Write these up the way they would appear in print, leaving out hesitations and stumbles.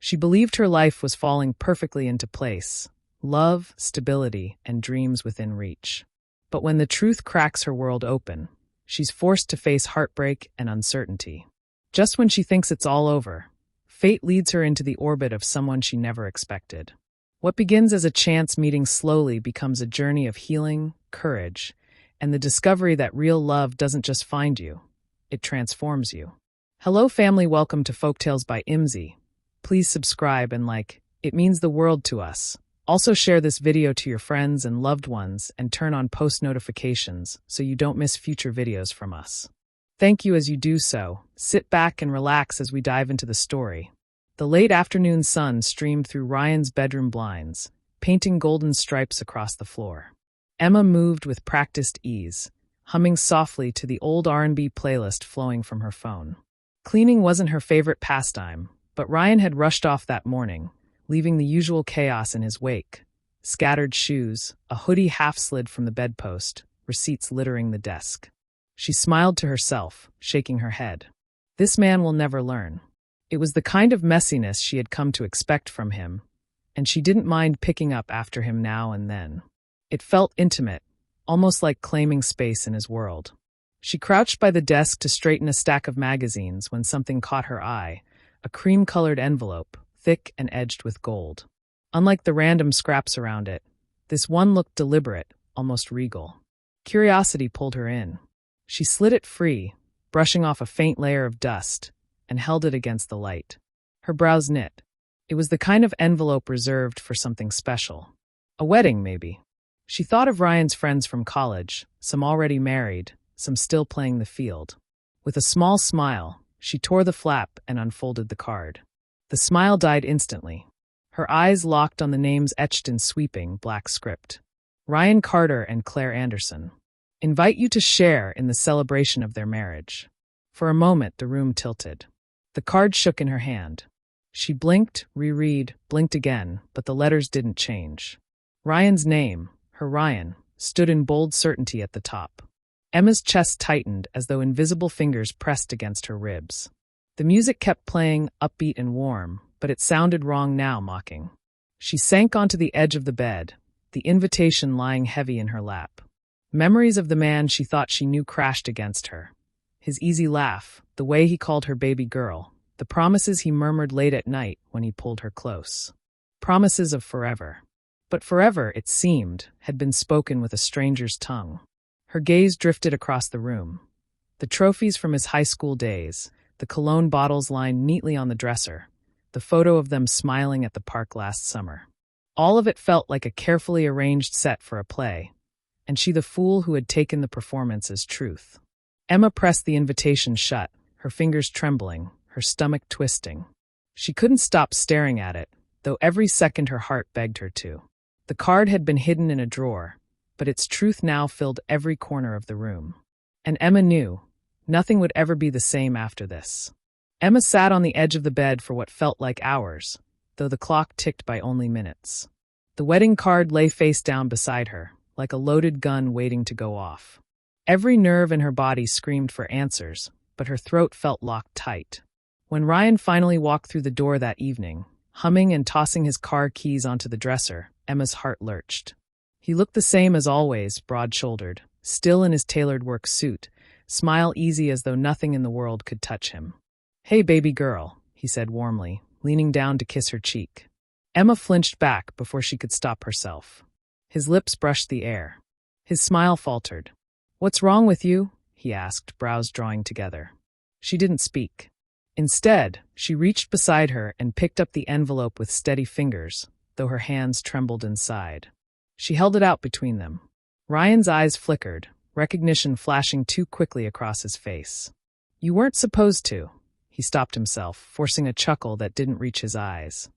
She believed her life was falling perfectly into place. Love, stability, and dreams within reach. But when the truth cracks her world open, she's forced to face heartbreak and uncertainty. Just when she thinks it's all over, fate leads her into the orbit of someone she never expected. What begins as a chance meeting slowly becomes a journey of healing, courage, and the discovery that real love doesn't just find you, it transforms you. Hello family, welcome to Folktales by Imzi. Please subscribe and like, it means the world to us. Also share this video to your friends and loved ones and turn on post notifications so you don't miss future videos from us. Thank you as you do so. Sit back and relax as we dive into the story. The late afternoon sun streamed through Ryan's bedroom blinds, painting golden stripes across the floor. Emma moved with practiced ease, humming softly to the old R&B playlist flowing from her phone. Cleaning wasn't her favorite pastime, but Ryan had rushed off that morning, leaving the usual chaos in his wake. Scattered shoes, a hoodie half slid from the bedpost, receipts littering the desk. She smiled to herself, shaking her head. This man will never learn. It was the kind of messiness she had come to expect from him, and she didn't mind picking up after him now and then. It felt intimate, almost like claiming space in his world. She crouched by the desk to straighten a stack of magazines when something caught her eye, a cream-colored envelope, thick and edged with gold. Unlike the random scraps around it, this one looked deliberate, almost regal. Curiosity pulled her in. She slid it free, brushing off a faint layer of dust, and held it against the light. Her brows knit. It was the kind of envelope reserved for something special. A wedding, maybe. She thought of Ryan's friends from college, some already married, some still playing the field. With a small smile, she tore the flap and unfolded the card. The smile died instantly. Her eyes locked on the names etched in sweeping, black script. Ryan Carter and Claire Anderson. Invite you to share in the celebration of their marriage. For a moment, the room tilted. The card shook in her hand. She blinked, reread, blinked again, but the letters didn't change. Ryan's name, her Ryan, stood in bold certainty at the top. Emma's chest tightened as though invisible fingers pressed against her ribs. The music kept playing, upbeat and warm, but it sounded wrong now, mocking. She sank onto the edge of the bed, the invitation lying heavy in her lap. Memories of the man she thought she knew crashed against her. His easy laugh, the way he called her baby girl, the promises he murmured late at night when he pulled her close. Promises of forever. But forever, it seemed, had been spoken with a stranger's tongue. Her gaze drifted across the room. The trophies from his high school days, the cologne bottles lined neatly on the dresser, the photo of them smiling at the park last summer. All of it felt like a carefully arranged set for a play, and she the fool who had taken the performance as truth. Emma pressed the invitation shut, her fingers trembling, her stomach twisting. She couldn't stop staring at it, though every second her heart begged her to. The card had been hidden in a drawer, but its truth now filled every corner of the room. And Emma knew, nothing would ever be the same after this. Emma sat on the edge of the bed for what felt like hours, though the clock ticked by only minutes. The wedding card lay face down beside her, like a loaded gun waiting to go off. Every nerve in her body screamed for answers, but her throat felt locked tight. When Ryan finally walked through the door that evening, humming and tossing his car keys onto the dresser, Emma's heart lurched. He looked the same as always, broad-shouldered, still in his tailored work suit, smile easy as though nothing in the world could touch him. "Hey, baby girl," he said warmly, leaning down to kiss her cheek. Emma flinched back before she could stop herself. His lips brushed the air. His smile faltered. "What's wrong with you?" he asked, brows drawing together. She didn't speak. Instead, she reached beside her and picked up the envelope with steady fingers, though her hands trembled inside. She held it out between them. Ryan's eyes flickered, recognition flashing too quickly across his face. "You weren't supposed to." He stopped himself, forcing a chuckle that didn't reach his eyes.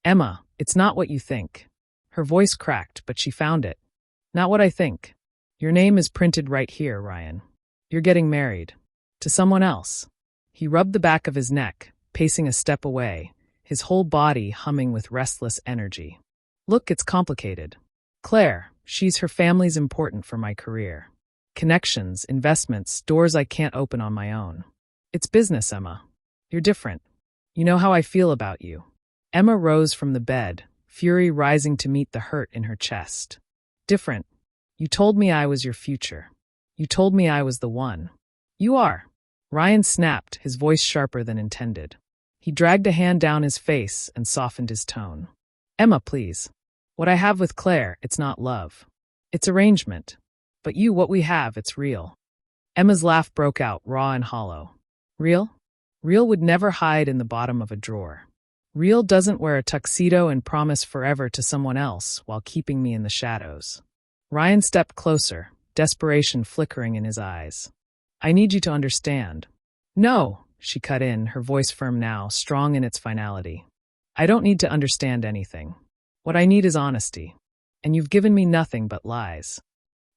"Emma, it's not what you think." Her voice cracked, but she found it. "Not what I think. Your name is printed right here, Ryan. You're getting married. To someone else." He rubbed the back of his neck, pacing a step away, his whole body humming with restless energy. "Look, it's complicated. Claire, her family's important for my career. Connections, investments, doors I can't open on my own. It's business, Emma. You're different. You know how I feel about you. Emma rose from the bed, fury rising to meet the hurt in her chest. Different. You told me I was your future. You told me I was the one. You are. Ryan snapped, his voice sharper than intended. He dragged a hand down his face and softened his tone. Emma, please. What I have with Claire, it's not love. It's arrangement. But you, what we have, it's real. Emma's laugh broke out, raw and hollow. Real? Real would never hide in the bottom of a drawer. Real doesn't wear a tuxedo and promise forever to someone else while keeping me in the shadows. Ryan stepped closer, desperation flickering in his eyes. I need you to understand. No, she cut in, her voice firm now, strong in its finality. I don't need to understand anything. What I need is honesty. And you've given me nothing but lies.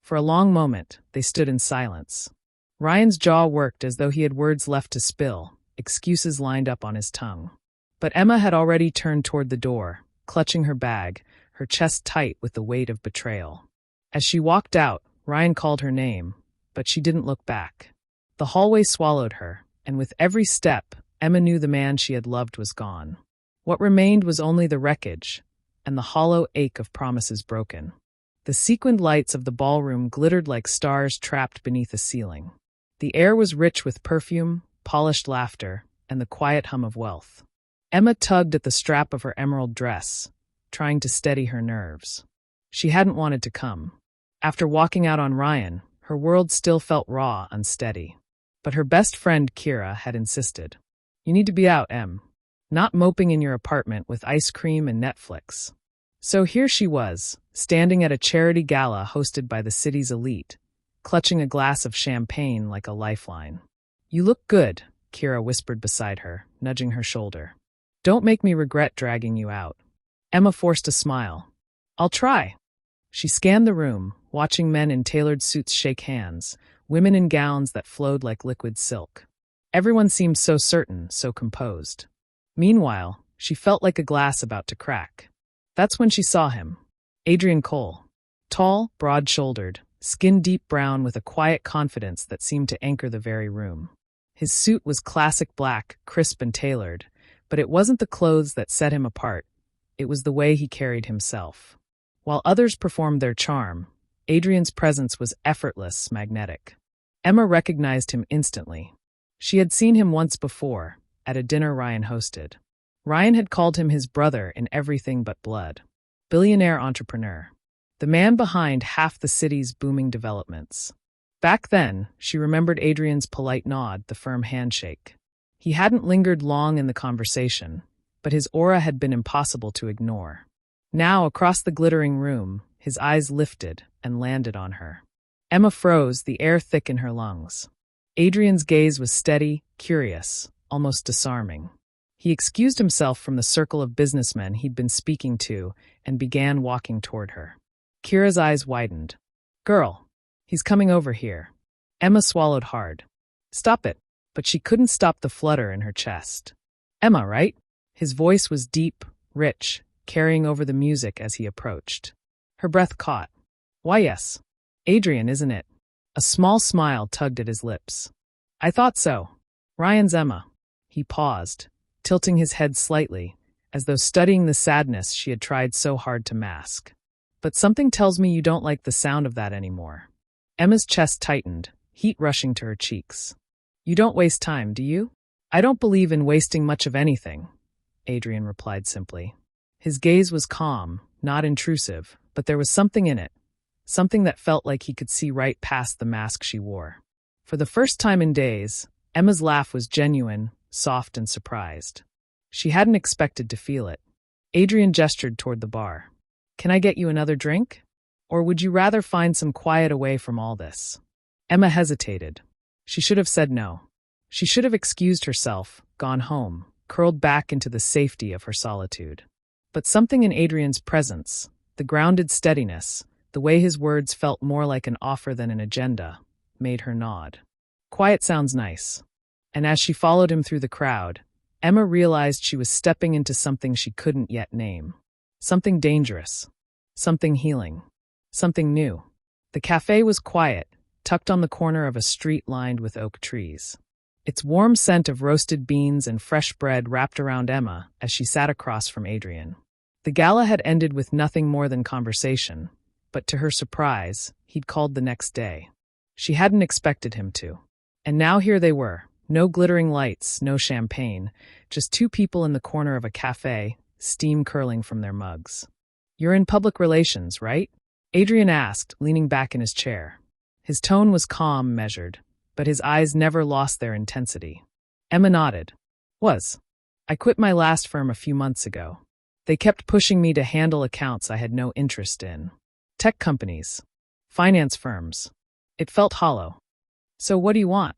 For a long moment, they stood in silence. Ryan's jaw worked as though he had words left to spill, excuses lined up on his tongue. But Emma had already turned toward the door, clutching her bag, her chest tight with the weight of betrayal. As she walked out, Ryan called her name, but she didn't look back. The hallway swallowed her, and with every step, Emma knew the man she had loved was gone. What remained was only the wreckage, and the hollow ache of promises broken. The sequined lights of the ballroom glittered like stars trapped beneath a ceiling. The air was rich with perfume, polished laughter, and the quiet hum of wealth. Emma tugged at the strap of her emerald dress, trying to steady her nerves. She hadn't wanted to come. After walking out on Ryan, her world still felt raw, unsteady. But her best friend, Kira, had insisted. You need to be out, Em. Not moping in your apartment with ice cream and Netflix. So here she was, standing at a charity gala hosted by the city's elite, clutching a glass of champagne like a lifeline. You look good, Kira whispered beside her, nudging her shoulder. Don't make me regret dragging you out. Emma forced a smile. I'll try. She scanned the room, watching men in tailored suits shake hands, women in gowns that flowed like liquid silk. Everyone seemed so certain, so composed. Meanwhile, she felt like a glass about to crack. That's when she saw him. Adrian Cole. Tall, broad-shouldered, skin deep brown with a quiet confidence that seemed to anchor the very room. His suit was classic black, crisp and tailored, but it wasn't the clothes that set him apart. It was the way he carried himself. While others performed their charm, Adrian's presence was effortless, magnetic. Emma recognized him instantly. She had seen him once before, at a dinner Ryan hosted. Ryan had called him his brother in everything but blood. Billionaire entrepreneur. The man behind half the city's booming developments. Back then, she remembered Adrian's polite nod, the firm handshake. He hadn't lingered long in the conversation, but his aura had been impossible to ignore. Now, across the glittering room, his eyes lifted and landed on her. Emma froze, the air thick in her lungs. Adrian's gaze was steady, curious, almost disarming. He excused himself from the circle of businessmen he'd been speaking to and began walking toward her. Kira's eyes widened. Girl, he's coming over here. Emma swallowed hard. Stop it. But she couldn't stop the flutter in her chest. Emma, right? His voice was deep, rich, carrying over the music as he approached. Her breath caught. Why, yes. Adrian, isn't it? A small smile tugged at his lips. I thought so. Ryan's Emma. He paused, tilting his head slightly, as though studying the sadness she had tried so hard to mask. But something tells me you don't like the sound of that anymore. Emma's chest tightened, heat rushing to her cheeks. You don't waste time, do you? I don't believe in wasting much of anything, Adrian replied simply. His gaze was calm, not intrusive, but there was something in it, something that felt like he could see right past the mask she wore. For the first time in days, Emma's laugh was genuine, soft and surprised. She hadn't expected to feel it. Adrian gestured toward the bar. Can I get you another drink? Or would you rather find some quiet away from all this? Emma hesitated. She should have said no. She should have excused herself, gone home, curled back into the safety of her solitude. But something in Adrian's presence, the grounded steadiness, the way his words felt more like an offer than an agenda, made her nod. Quiet sounds nice. And as she followed him through the crowd, Emma realized she was stepping into something she couldn't yet name. Something dangerous. Something healing. Something new. The cafe was quiet, tucked on the corner of a street lined with oak trees. its warm scent of roasted beans and fresh bread wrapped around Emma as she sat across from Adrian. The gala had ended with nothing more than conversation, but to her surprise, he'd called the next day. She hadn't expected him to. And now here they were, no glittering lights, no champagne, just two people in the corner of a cafe, steam curling from their mugs. "You're in public relations, right?" Adrian asked, leaning back in his chair. His tone was calm, measured, but his eyes never lost their intensity. Emma nodded. I quit my last firm a few months ago. They kept pushing me to handle accounts I had no interest in. Tech companies. Finance firms. It felt hollow. "So what do you want?"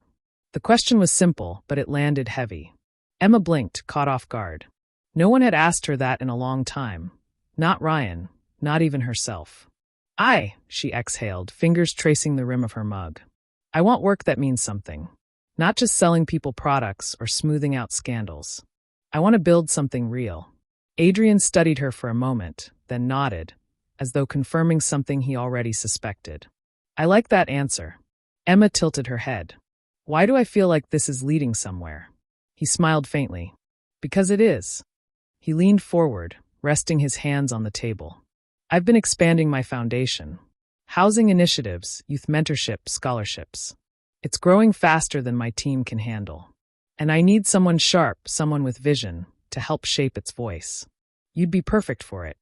The question was simple, but it landed heavy. Emma blinked, caught off guard. No one had asked her that in a long time. Not Ryan, not even herself. She exhaled, fingers tracing the rim of her mug. "I want work that means something. Not just selling people products or smoothing out scandals. I want to build something real." Adrian studied her for a moment, then nodded, as though confirming something he already suspected. "I like that answer." Emma tilted her head. "Why do I feel like this is leading somewhere?" He smiled faintly. "Because it is." He leaned forward, resting his hands on the table. "I've been expanding my foundation. Housing initiatives, youth mentorship, scholarships. It's growing faster than my team can handle. And I need someone sharp, someone with vision, to help shape its voice. You'd be perfect for it."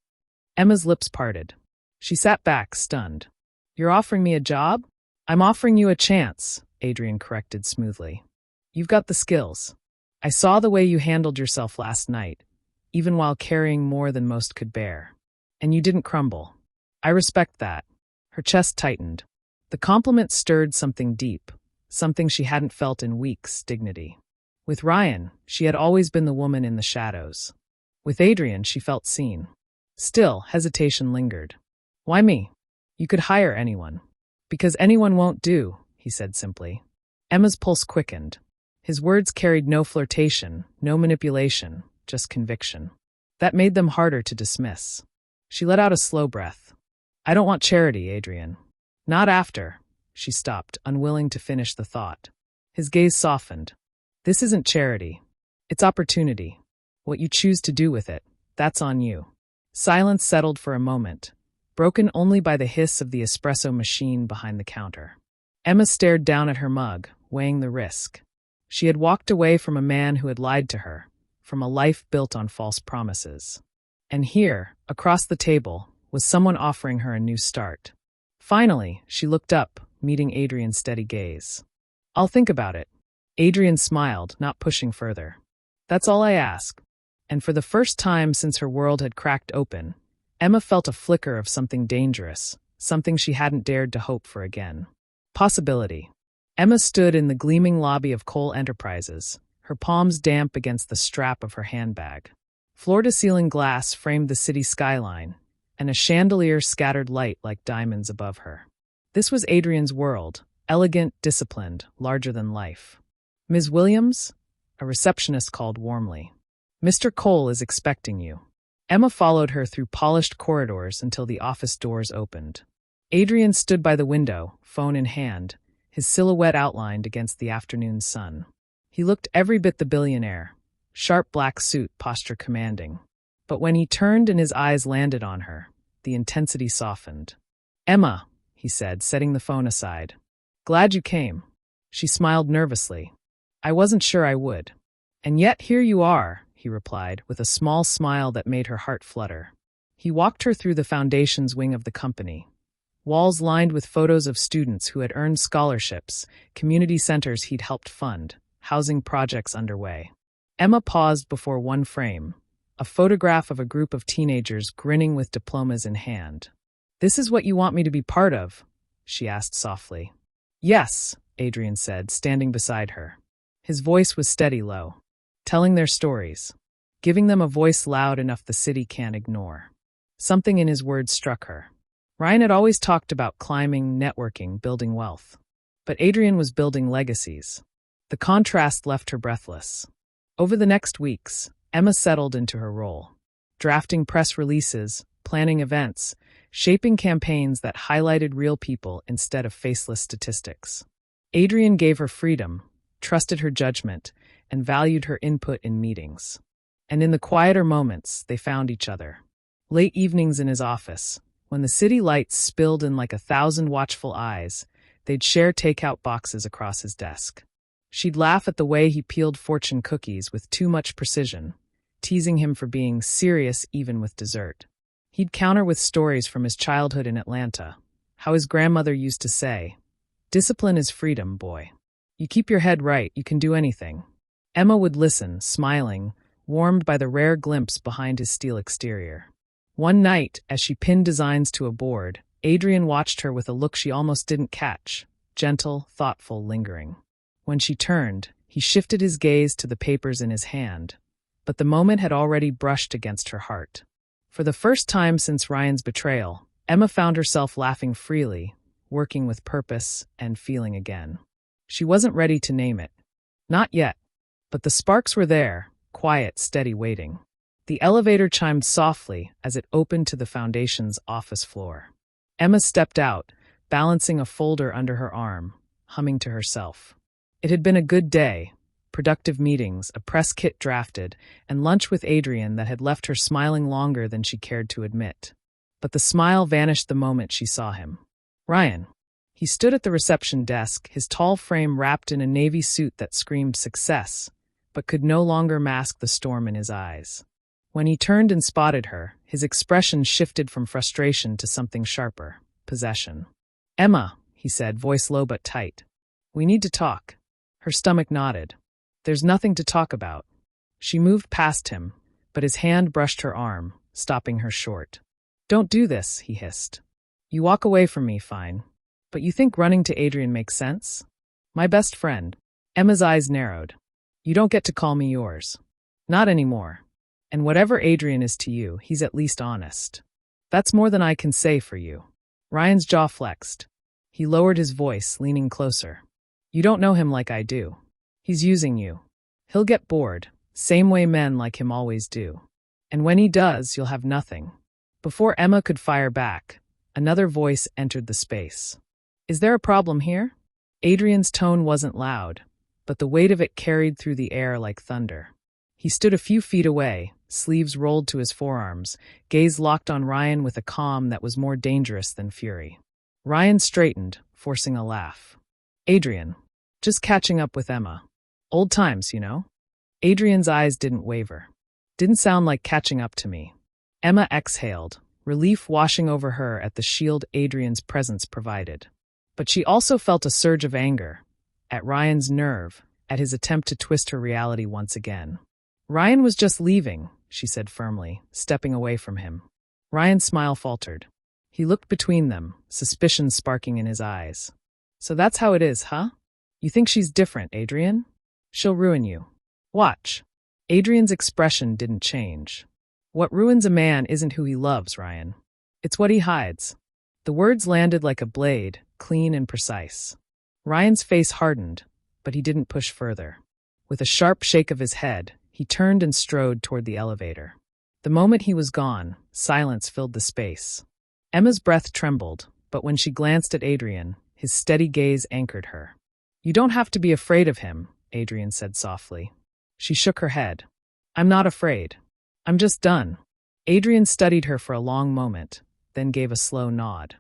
Emma's lips parted. She sat back, stunned. "You're offering me a job?" "I'm offering you a chance," Adrian corrected smoothly. "You've got the skills. I saw the way you handled yourself last night, even while carrying more than most could bear. And you didn't crumble. I respect that." Her chest tightened. The compliment stirred something deep, something she hadn't felt in weeks, dignity. With Ryan, she had always been the woman in the shadows. With Adrian, she felt seen. Still, hesitation lingered. "Why me? You could hire anyone." "Because anyone won't do," he said simply. Emma's pulse quickened. His words carried no flirtation, no manipulation, just conviction. That made them harder to dismiss. She let out a slow breath. "I don't want charity, Adrian." "Not after." She stopped, unwilling to finish the thought. His gaze softened. "This isn't charity. It's opportunity. What you choose to do with it, that's on you." Silence settled for a moment, broken only by the hiss of the espresso machine behind the counter. Emma stared down at her mug, weighing the risk. She had walked away from a man who had lied to her, from a life built on false promises. And here, across the table, was someone offering her a new start. Finally, she looked up, meeting Adrian's steady gaze. "I'll think about it." Adrian smiled, not pushing further. "That's all I ask." And for the first time since her world had cracked open, Emma felt a flicker of something dangerous, something she hadn't dared to hope for again. Possibility. Emma stood in the gleaming lobby of Cole Enterprises, her palms damp against the strap of her handbag. Floor-to-ceiling glass framed the city skyline, and a chandelier scattered light like diamonds above her. This was Adrian's world, elegant, disciplined, larger than life. "Ms. Williams?" A receptionist called warmly. "Mr. Cole is expecting you." Emma followed her through polished corridors until the office doors opened. Adrian stood by the window, phone in hand, his silhouette outlined against the afternoon sun. He looked every bit the billionaire, sharp black suit, posture commanding. But when he turned and his eyes landed on her, the intensity softened. "Emma," he said, setting the phone aside. "Glad you came." She smiled nervously. "I wasn't sure I would." "And yet here you are," he replied, with a small smile that made her heart flutter. He walked her through the foundation's wing of the company. Walls lined with photos of students who had earned scholarships, community centers he'd helped fund, housing projects underway. Emma paused before one frame, a photograph of a group of teenagers grinning with diplomas in hand. "This is what you want me to be part of?" she asked softly. "Yes," Adrian said, standing beside her. His voice was steady low. "Telling their stories. Giving them a voice loud enough the city can't ignore." Something in his words struck her. Ryan had always talked about climbing, networking, building wealth. But Adrian was building legacies. The contrast left her breathless. Over the next weeks, Emma settled into her role, drafting press releases, planning events, shaping campaigns that highlighted real people instead of faceless statistics. Adrian gave her freedom, trusted her judgment, and valued her input in meetings. And in the quieter moments, they found each other. Late evenings in his office, when the city lights spilled in like 1,000 watchful eyes, they'd share takeout boxes across his desk. She'd laugh at the way he peeled fortune cookies with too much precision, teasing him for being serious even with dessert. He'd counter with stories from his childhood in Atlanta, how his grandmother used to say, "Discipline is freedom, boy. You keep your head right, you can do anything." Emma would listen, smiling, warmed by the rare glimpse behind his steel exterior. One night, as she pinned designs to a board, Adrian watched her with a look she almost didn't catch, gentle, thoughtful, lingering. When she turned, he shifted his gaze to the papers in his hand, but the moment had already brushed against her heart. For the first time since Ryan's betrayal, Emma found herself laughing freely, working with purpose and feeling again. She wasn't ready to name it. Not yet. But the sparks were there, quiet, steady, waiting. The elevator chimed softly as it opened to the foundation's office floor. Emma stepped out, balancing a folder under her arm, humming to herself. It had been a good day, productive meetings, a press kit drafted, and lunch with Adrian that had left her smiling longer than she cared to admit. But the smile vanished the moment she saw him. Ryan. He stood at the reception desk, his tall frame wrapped in a navy suit that screamed success, but could no longer mask the storm in his eyes. When he turned and spotted her, his expression shifted from frustration to something sharper, possession. "Emma," he said, voice low but tight. "We need to talk." Her stomach nodded. "There's nothing to talk about." She moved past him, but his hand brushed her arm, stopping her short. "Don't do this," he hissed. "You walk away from me, fine. But you think running to Adrian makes sense? My best friend." Emma's eyes narrowed. "You don't get to call me yours. Not anymore. And whatever Adrian is to you, he's at least honest. That's more than I can say for you." Ryan's jaw flexed. He lowered his voice, leaning closer. "You don't know him like I do. He's using you. He'll get bored, same way men like him always do. And when he does, you'll have nothing." Before Emma could fire back, another voice entered the space. "Is there a problem here?" Adrian's tone wasn't loud, but the weight of it carried through the air like thunder. He stood a few feet away, sleeves rolled to his forearms, gaze locked on Ryan with a calm that was more dangerous than fury. Ryan straightened, forcing a laugh. "Adrian, just catching up with Emma. Old times, you know?" Adrian's eyes didn't waver. "Didn't sound like catching up to me." Emma exhaled, relief washing over her at the shield Adrian's presence provided. But she also felt a surge of anger, at Ryan's nerve, at his attempt to twist her reality once again. "Ryan was just leaving," she said firmly, stepping away from him. Ryan's smile faltered. He looked between them, suspicion sparking in his eyes. "So that's how it is, huh? You think she's different, Adrian? She'll ruin you. Watch." Adrian's expression didn't change. "What ruins a man isn't who he loves, Ryan. It's what he hides." The words landed like a blade, clean and precise. Ryan's face hardened, but he didn't push further. With a sharp shake of his head, he turned and strode toward the elevator. The moment he was gone, silence filled the space. Emma's breath trembled, but when she glanced at Adrian, his steady gaze anchored her. "You don't have to be afraid of him," Adrian said softly. She shook her head. "I'm not afraid. I'm just done." Adrian studied her for a long moment, then gave a slow nod.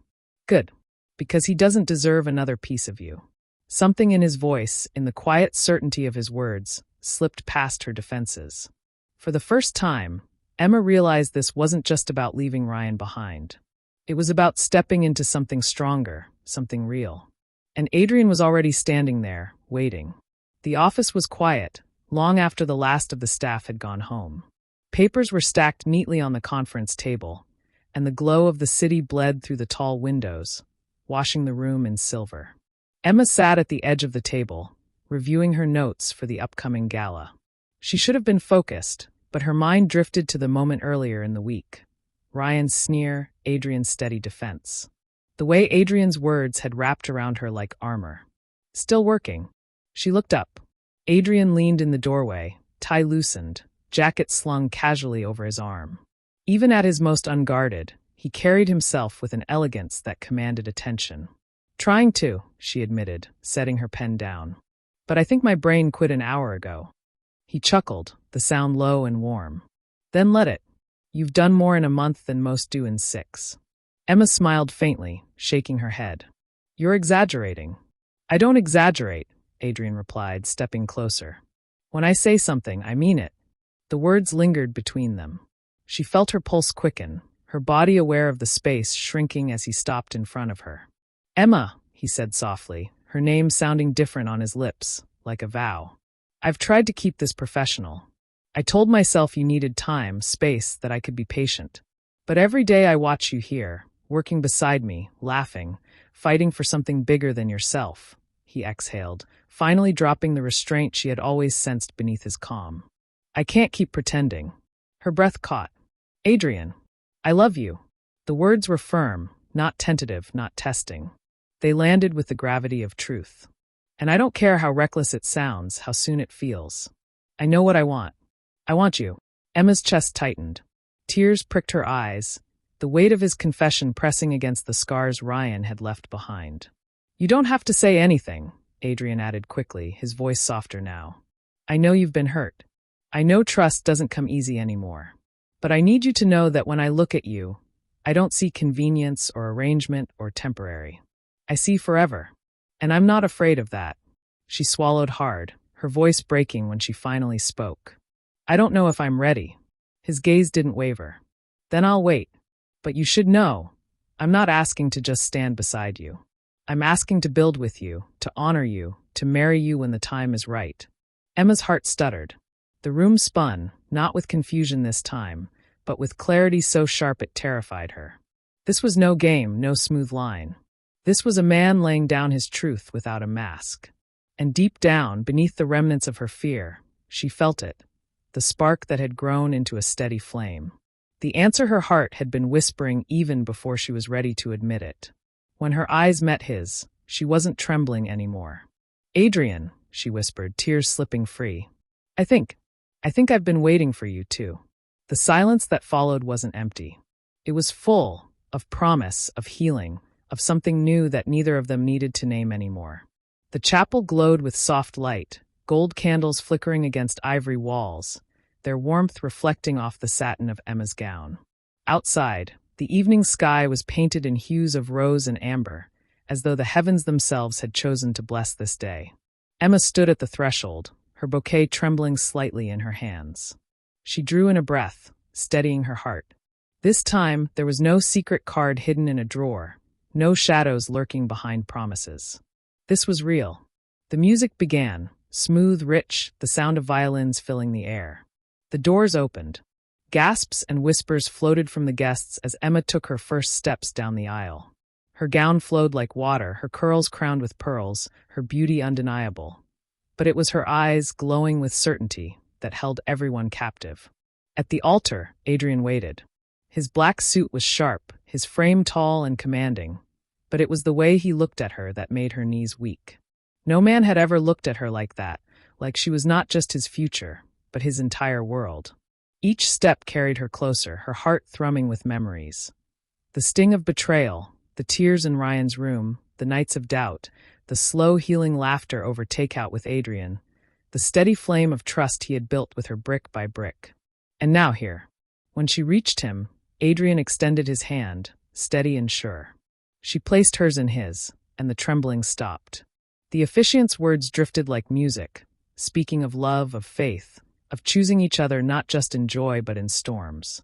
"Good. Because he doesn't deserve another piece of you." Something in his voice, in the quiet certainty of his words, slipped past her defenses. For the first time, Emma realized this wasn't just about leaving Ryan behind. It was about stepping into something stronger, something real. And Adrian was already standing there, waiting. The office was quiet, long after the last of the staff had gone home. Papers were stacked neatly on the conference table, and the glow of the city bled through the tall windows, washing the room in silver. Emma sat at the edge of the table, reviewing her notes for the upcoming gala. She should have been focused, but her mind drifted to the moment earlier in the week. Ryan's sneer, Adrian's steady defense. The way Adrian's words had wrapped around her like armor. Still working. She looked up. Adrian leaned in the doorway, tie loosened, jacket slung casually over his arm. Even at his most unguarded, he carried himself with an elegance that commanded attention. "Trying to," she admitted, setting her pen down. but I think my brain quit an hour ago." He chuckled, the sound low and warm. "Then let it. You've done more in a month than most do in 6. Emma smiled faintly, shaking her head. "You're exaggerating." "I don't exaggerate," Adrian replied, stepping closer. "When I say something, I mean it." The words lingered between them. She felt her pulse quicken, her body aware of the space shrinking as he stopped in front of her. "Emma," he said softly, her name sounding different on his lips, like a vow. "I've tried to keep this professional. I told myself you needed time, space, that I could be patient. But every day I watch you here, working beside me, laughing, fighting for something bigger than yourself," he exhaled, finally dropping the restraint she had always sensed beneath his calm. "I can't keep pretending." Her breath caught. "Adrian, I love you." The words were firm, not tentative, not testing. They landed with the gravity of truth. "And I don't care how reckless it sounds, how soon it feels. I know what I want. I want you." Emma's chest tightened. Tears pricked her eyes, the weight of his confession pressing against the scars Ryan had left behind. "You don't have to say anything," Adrian added quickly, his voice softer now. "I know you've been hurt. I know trust doesn't come easy anymore. But I need you to know that when I look at you, I don't see convenience or arrangement or temporary. I see forever. And I'm not afraid of that." She swallowed hard, her voice breaking when she finally spoke. "I don't know if I'm ready." His gaze didn't waver. "Then I'll wait. But you should know, I'm not asking to just stand beside you. I'm asking to build with you, to honor you, to marry you when the time is right." Emma's heart stuttered. The room spun, not with confusion this time, but with clarity so sharp it terrified her. This was no game, no smooth line. This was a man laying down his truth without a mask. And deep down, beneath the remnants of her fear, she felt it, the spark that had grown into a steady flame. The answer her heart had been whispering even before she was ready to admit it. When her eyes met his, she wasn't trembling anymore. "Adrian," she whispered, tears slipping free. I think I've been waiting for you too." The silence that followed wasn't empty. It was full of promise, of healing, of something new that neither of them needed to name anymore. The chapel glowed with soft light, gold candles flickering against ivory walls, their warmth reflecting off the satin of Emma's gown. Outside, the evening sky was painted in hues of rose and amber, as though the heavens themselves had chosen to bless this day. Emma stood at the threshold, her bouquet trembling slightly in her hands. She drew in a breath, steadying her heart. This time, there was no secret card hidden in a drawer, no shadows lurking behind promises. This was real. The music began, smooth, rich, the sound of violins filling the air. The doors opened. Gasps and whispers floated from the guests as Emma took her first steps down the aisle. Her gown flowed like water, her curls crowned with pearls, her beauty undeniable. But it was her eyes, glowing with certainty, that held everyone captive. At the altar, Adrian waited. His black suit was sharp, his frame tall and commanding, but it was the way he looked at her that made her knees weak. No man had ever looked at her like that, like she was not just his future, but his entire world. Each step carried her closer, her heart thrumming with memories. The sting of betrayal, the tears in Ryan's room, the nights of doubt, the slow healing laughter over takeout with Adrian, the steady flame of trust he had built with her brick by brick. And now here. When she reached him, Adrian extended his hand, steady and sure. She placed hers in his, and the trembling stopped. The officiant's words drifted like music, speaking of love, of faith, of choosing each other not just in joy but in storms.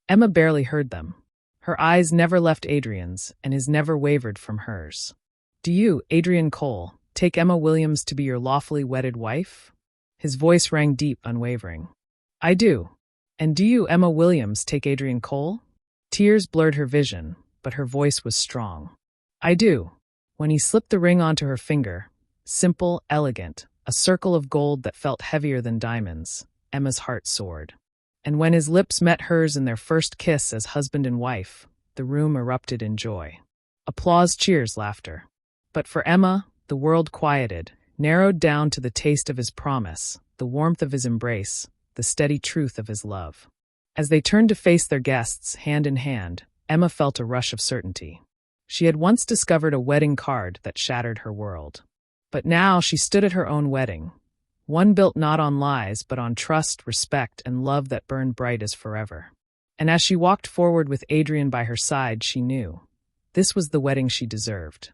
Emma barely heard them. Her eyes never left Adrian's, and his never wavered from hers. "Do you, Adrian Cole, take Emma Williams to be your lawfully wedded wife?" His voice rang deep, unwavering. "I do. And do you, Emma Williams, take Adrian Cole?" Tears blurred her vision, but her voice was strong. "I do." When he slipped the ring onto her finger, simple, elegant, a circle of gold that felt heavier than diamonds, Emma's heart soared. And when his lips met hers in their first kiss as husband and wife, the room erupted in joy. Applause, cheers, laughter. But for Emma, the world quieted, narrowed down to the taste of his promise, the warmth of his embrace, the steady truth of his love. As they turned to face their guests, hand in hand, Emma felt a rush of certainty. She had once discovered a wedding card that shattered her world. But now she stood at her own wedding, one built not on lies, but on trust, respect, and love that burned bright as forever. And as she walked forward with Adrian by her side, she knew this was the wedding she deserved.